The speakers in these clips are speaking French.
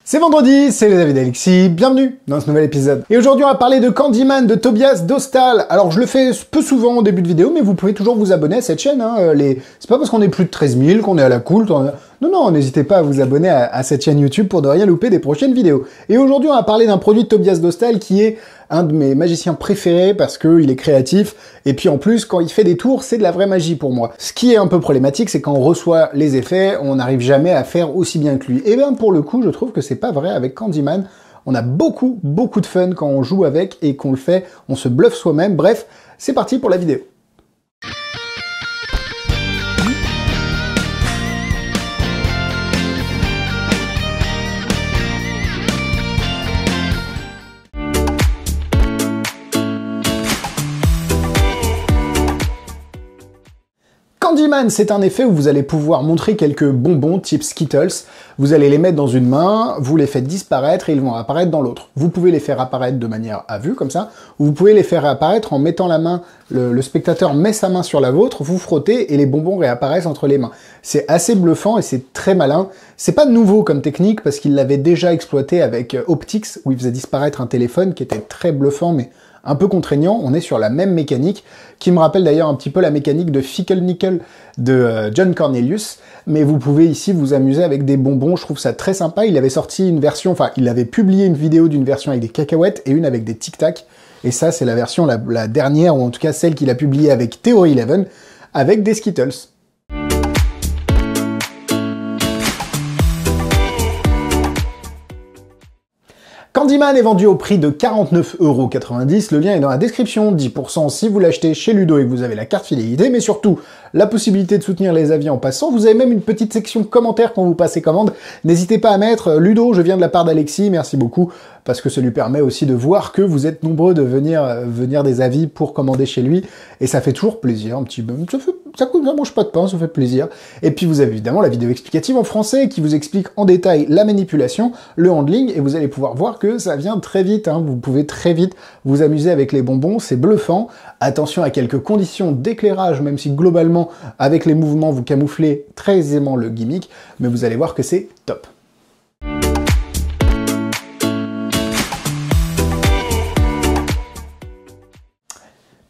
C'est vendredi, c'est les avis d'Alexis, bienvenue dans ce nouvel épisode. Et aujourd'hui on va parler de Candyman de Tobias Dostal. Alors je le fais peu souvent au début de vidéo, mais vous pouvez toujours vous abonner à cette chaîne. Hein. C'est pas parce qu'on est plus de 13 000 qu'on est à la cool. Non, n'hésitez pas à vous abonner à cette chaîne YouTube pour ne rien louper des prochaines vidéos. Et aujourd'hui on va parler d'un produit de Tobias Dostal qui est un de mes magiciens préférés parce qu'il est créatif, et puis en plus, quand il fait des tours, c'est de la vraie magie pour moi. Ce qui est un peu problématique, c'est quand on reçoit les effets, on n'arrive jamais à faire aussi bien que lui. Et bien pour le coup, je trouve que c'est pas vrai avec Candyman. On a beaucoup de fun quand on joue avec et qu'on le fait, on se bluffe soi-même. Bref, c'est parti pour la vidéo. Candyman, c'est un effet où vous allez pouvoir montrer quelques bonbons type Skittles. Vous allez les mettre dans une main, vous les faites disparaître et ils vont apparaître dans l'autre. Vous pouvez les faire apparaître de manière à vue, comme ça, ou vous pouvez les faire apparaître en mettant la main, le spectateur met sa main sur la vôtre, vous frottez et les bonbons réapparaissent entre les mains. C'est assez bluffant et c'est très malin. C'est pas nouveau comme technique parce qu'il l'avait déjà exploité avec Optix, où il faisait disparaître un téléphone qui était très bluffant, mais un peu contraignant. On est sur la même mécanique, qui me rappelle d'ailleurs un petit peu la mécanique de Fickle Nickel de John Cornelius, mais vous pouvez ici vous amuser avec des bonbons, je trouve ça très sympa. Il avait sorti une version, enfin il avait publié une vidéo d'une version avec des cacahuètes et une avec des Tic Tac, et ça c'est la version la dernière, ou en tout cas celle qu'il a publiée avec Theory 11, avec des Skittles. Candyman est vendu au prix de 49,90 €, le lien est dans la description, 10% si vous l'achetez chez Ludo et que vous avez la carte fidélité, mais surtout la possibilité de soutenir les avis en passant. Vous avez même une petite section commentaires quand vous passez commande. N'hésitez pas à mettre Ludo, je viens de la part d'Alexis, merci beaucoup, parce que ça lui permet aussi de voir que vous êtes nombreux de venir des avis pour commander chez lui, et ça fait toujours plaisir, un petit peu, ça mange pas de pain, ça fait plaisir. Et puis vous avez évidemment la vidéo explicative en français qui vous explique en détail la manipulation, le handling, et vous allez pouvoir voir que ça vient très vite, hein. Vous pouvez très vite vous amuser avec les bonbons, c'est bluffant. Attention à quelques conditions d'éclairage, même si globalement, avec les mouvements, vous camouflez très aisément le gimmick, mais vous allez voir que c'est top.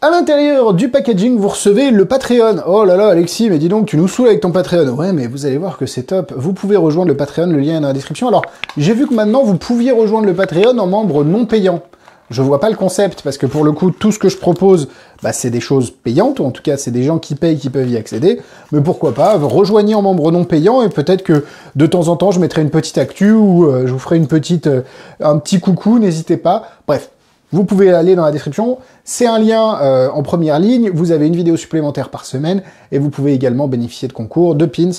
À l'intérieur du packaging, vous recevez le Patreon. Oh là là, Alexis, mais dis donc, tu nous saoules avec ton Patreon. Ouais, mais vous allez voir que c'est top. Vous pouvez rejoindre le Patreon, le lien est dans la description. Alors, j'ai vu que maintenant, vous pouviez rejoindre le Patreon en membre non payant. Je vois pas le concept, parce que pour le coup, tout ce que je propose, bah, c'est des choses payantes, ou en tout cas, c'est des gens qui payent qui peuvent y accéder. Mais pourquoi pas, rejoignez en membre non payant, et peut-être que de temps en temps, je mettrai une petite actu, ou je vous ferai un petit coucou, n'hésitez pas. Bref. Vous pouvez aller dans la description, c'est un lien en première ligne, vous avez une vidéo supplémentaire par semaine, et vous pouvez également bénéficier de concours, de pins,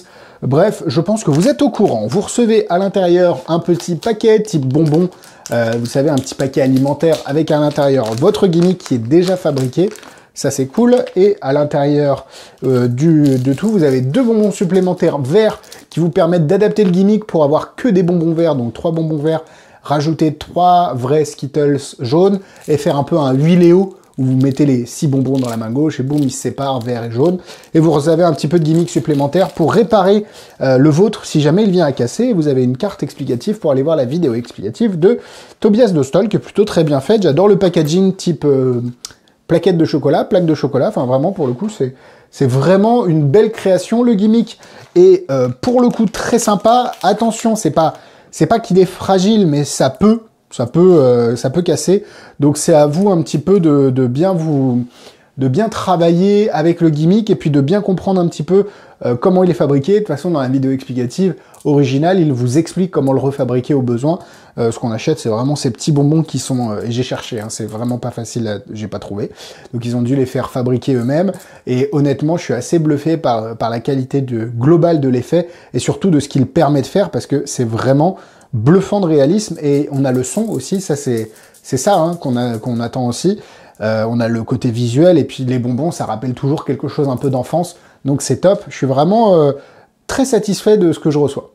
bref, je pense que vous êtes au courant. Vous recevez à l'intérieur un petit paquet type bonbon, vous savez, un petit paquet alimentaire avec à l'intérieur votre gimmick qui est déjà fabriqué, ça c'est cool, et à l'intérieur de tout, vous avez 2 bonbons supplémentaires verts qui vous permettent d'adapter le gimmick pour avoir que des bonbons verts, donc 3 bonbons verts, rajouter 3 vrais Skittles jaunes et faire un peu un huiléo où vous mettez les 6 bonbons dans la main gauche et boum, ils se séparent, vert et jaune. Et vous avez un petit peu de gimmick supplémentaire pour réparer le vôtre si jamais il vient à casser. Et vous avez une carte explicative pour aller voir la vidéo explicative de Tobias Dostal qui est plutôt très bien faite. J'adore le packaging type plaquette de chocolat, plaque de chocolat. Enfin vraiment pour le coup c'est vraiment une belle création. Le gimmick est pour le coup très sympa. Attention, c'est pas qu'il est fragile, mais ça peut casser. Donc c'est à vous un petit peu de bien travailler avec le gimmick et puis de bien comprendre un petit peu comment il est fabriqué. De toute façon, dans la vidéo explicative originale, il vous explique comment le refabriquer au besoin. Ce qu'on achète, c'est vraiment ces petits bonbons qui sont... et j'ai cherché, hein, c'est vraiment pas facile, j'ai pas trouvé. Donc ils ont dû les faire fabriquer eux-mêmes. Et honnêtement, je suis assez bluffé par la qualité globale de l'effet et surtout de ce qu'il permet de faire parce que c'est vraiment bluffant de réalisme. Et on a le son aussi, ça c'est ça hein, qu'on attend aussi. On a le côté visuel et puis les bonbons, ça rappelle toujours quelque chose un peu d'enfance. Donc c'est top, je suis vraiment très satisfait de ce que je reçois.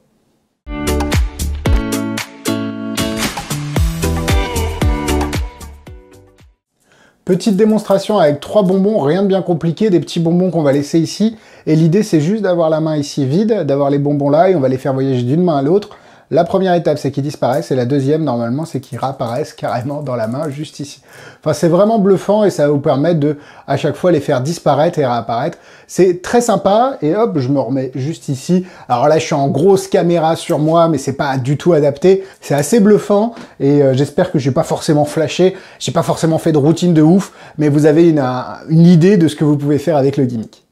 Petite démonstration avec 3 bonbons, rien de bien compliqué, des petits bonbons qu'on va laisser ici. Et l'idée, c'est juste d'avoir la main ici vide, d'avoir les bonbons là, et on va les faire voyager d'une main à l'autre. La première étape, c'est qu'ils disparaissent, et la deuxième, normalement, c'est qu'ils réapparaissent carrément dans la main, juste ici. Enfin, c'est vraiment bluffant, et ça va vous permettre de, à chaque fois, les faire disparaître et réapparaître. C'est très sympa, et hop, je me remets juste ici. Alors là, je suis en grosse caméra sur moi, mais c'est pas du tout adapté. C'est assez bluffant, et j'espère que j'ai pas forcément flashé, j'ai pas forcément fait de routine de ouf, mais vous avez une idée de ce que vous pouvez faire avec le gimmick.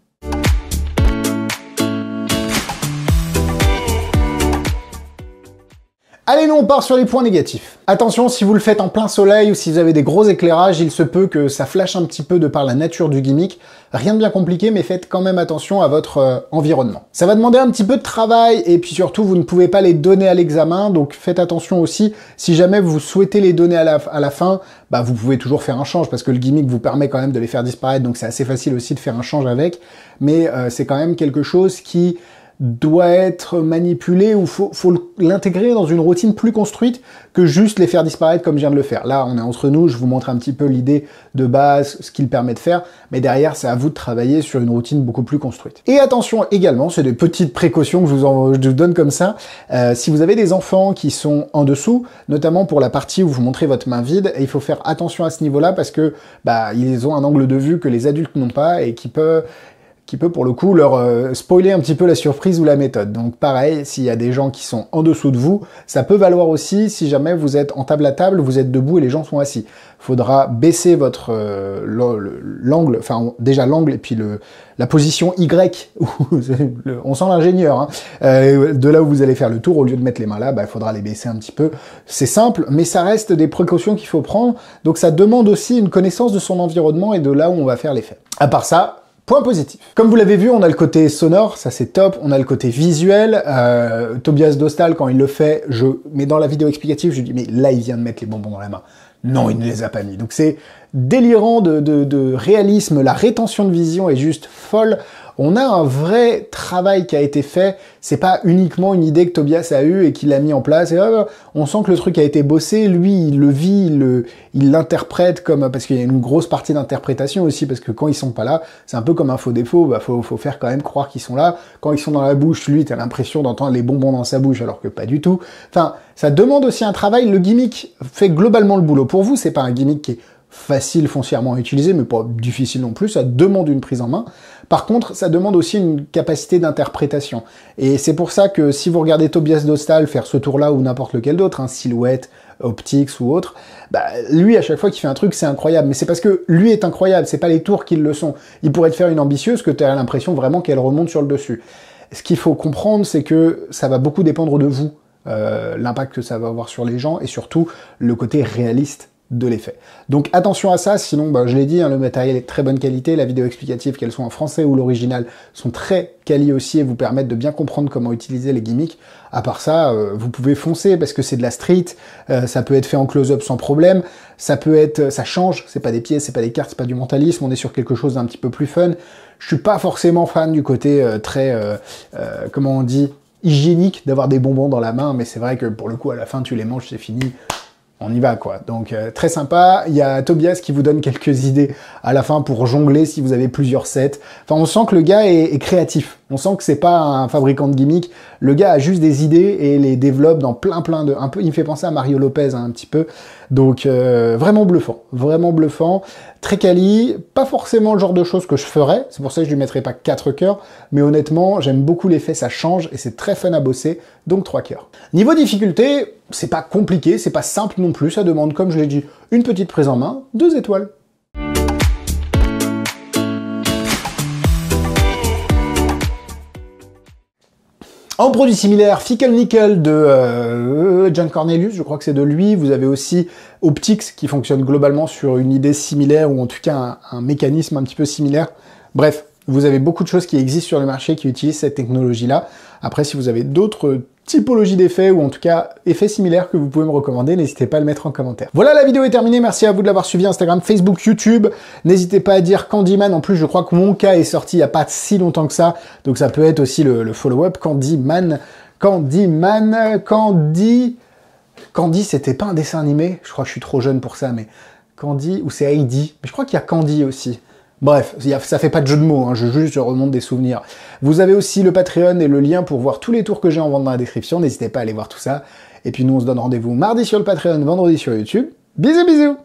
Allez, nous on part sur les points négatifs. Attention, si vous le faites en plein soleil ou si vous avez des gros éclairages, il se peut que ça flash un petit peu de par la nature du gimmick. Rien de bien compliqué, mais faites quand même attention à votre environnement. Ça va demander un petit peu de travail, et puis surtout, vous ne pouvez pas les donner à l'examen, donc faites attention aussi. Si jamais vous souhaitez les donner à la fin, bah vous pouvez toujours faire un change, parce que le gimmick vous permet quand même de les faire disparaître, donc c'est assez facile aussi de faire un change avec, mais c'est quand même quelque chose qui doit être manipulé, ou faut l'intégrer dans une routine plus construite que juste les faire disparaître comme je viens de le faire. Là, on est entre nous, je vous montre un petit peu l'idée de base, ce qu'il permet de faire, mais derrière, c'est à vous de travailler sur une routine beaucoup plus construite. Et attention également, c'est des petites précautions que je vous donne comme ça, si vous avez des enfants qui sont en dessous, notamment pour la partie où vous montrez votre main vide, il faut faire attention à ce niveau-là, parce que bah, ils ont un angle de vue que les adultes n'ont pas, et qui peut pour le coup leur spoiler un petit peu la surprise ou la méthode. Donc pareil, s'il y a des gens qui sont en dessous de vous, ça peut valoir aussi si jamais vous êtes en table à table, vous êtes debout et les gens sont assis. Faudra baisser votre l'angle, enfin déjà l'angle et puis la position Y, on sent l'ingénieur, hein, de là où vous allez faire le tour, au lieu de mettre les mains là, bah, il faudra les baisser un petit peu. C'est simple, mais ça reste des précautions qu'il faut prendre, donc ça demande aussi une connaissance de son environnement et de là où on va faire l'effet. À part ça, point positif. Comme vous l'avez vu, on a le côté sonore, ça c'est top, on a le côté visuel, Tobias Dostal, quand il le fait, mais dans la vidéo explicative, je dis, mais là il vient de mettre les bonbons dans la main. Non, il ne les a pas mis. Donc c'est délirant de réalisme, la rétention de vision est juste folle. On a un vrai travail qui a été fait, c'est pas uniquement une idée que Tobias a eue et qu'il a mis en place, et on sent que le truc a été bossé, lui il le vit, il l'interprète comme, parce qu'il y a une grosse partie d'interprétation aussi, parce que quand ils sont pas là, c'est un peu comme un faux défaut, bah faut faire quand même croire qu'ils sont là. Quand ils sont dans la bouche, lui t'as l'impression d'entendre les bonbons dans sa bouche, alors que pas du tout. Enfin, ça demande aussi un travail, le gimmick fait globalement le boulot pour vous, c'est pas un gimmick qui est facile foncièrement à utiliser, mais pas difficile non plus, ça demande une prise en main. Par contre, ça demande aussi une capacité d'interprétation. Et c'est pour ça que si vous regardez Tobias Dostal faire ce tour-là, ou n'importe lequel d'autre, hein, Silhouette, Optics ou autre, bah, lui, à chaque fois qu'il fait un truc, c'est incroyable. Mais c'est parce que lui est incroyable, c'est pas les tours qui le sont. Il pourrait te faire une ambitieuse que tu as l'impression vraiment qu'elle remonte sur le dessus. Ce qu'il faut comprendre, c'est que ça va beaucoup dépendre de vous, l'impact que ça va avoir sur les gens, et surtout le côté réaliste de l'effet. Donc attention à ça, sinon, bah, je l'ai dit, hein, le matériel est de très bonne qualité, la vidéo explicative, qu'elle soit en français ou l'original, sont très quali aussi et vous permettent de bien comprendre comment utiliser les gimmicks. À part ça, vous pouvez foncer parce que c'est de la street, ça peut être fait en close-up sans problème, ça peut être, ça change, c'est pas des pièces, c'est pas des cartes, c'est pas du mentalisme, on est sur quelque chose d'un petit peu plus fun. Je suis pas forcément fan du côté comment on dit, hygiénique d'avoir des bonbons dans la main, mais c'est vrai que pour le coup, à la fin, tu les manges, c'est fini. On y va, quoi. Donc, très sympa. Il y a Tobias qui vous donne quelques idées à la fin pour jongler si vous avez plusieurs sets. Enfin, on sent que le gars est créatif. On sent que c'est pas un fabricant de gimmicks. Le gars a juste des idées et les développe dans plein de... Un peu, il me fait penser à Mario Lopez, hein, un petit peu. Donc, vraiment bluffant. Vraiment bluffant. Très quali. Pas forcément le genre de choses que je ferais. C'est pour ça que je lui mettrais pas 4 cœurs. Mais honnêtement, j'aime beaucoup l'effet, ça change et c'est très fun à bosser. Donc, 3 cœurs. Niveau difficulté, c'est pas compliqué, c'est pas simple non plus. Ça demande, comme je l'ai dit, une petite prise en main, 2 étoiles. En produit similaire, Fickle Nickel de John Cornelius, je crois que c'est de lui. Vous avez aussi Optics qui fonctionne globalement sur une idée similaire, ou en tout cas un mécanisme un petit peu similaire. Bref, vous avez beaucoup de choses qui existent sur le marché qui utilisent cette technologie-là. Après, si vous avez d'autres typologie d'effets, ou en tout cas effets similaires que vous pouvez me recommander, n'hésitez pas à le mettre en commentaire. Voilà, la vidéo est terminée, merci à vous de l'avoir suivi, Instagram, Facebook, YouTube. N'hésitez pas à dire Candyman, en plus je crois que mon cas est sorti il n'y a pas si longtemps que ça, donc ça peut être aussi le follow-up, Candyman, Candy, c'était pas un dessin animé, je crois que je suis trop jeune pour ça, mais Candy, ou c'est Heidi, mais je crois qu'il y a Candy aussi. Bref, ça fait pas de jeu de mots, hein, je remonte des souvenirs. Vous avez aussi le Patreon et le lien pour voir tous les tours que j'ai en vente dans la description, n'hésitez pas à aller voir tout ça. Et puis nous on se donne rendez-vous mardi sur le Patreon, vendredi sur YouTube. Bisous bisous.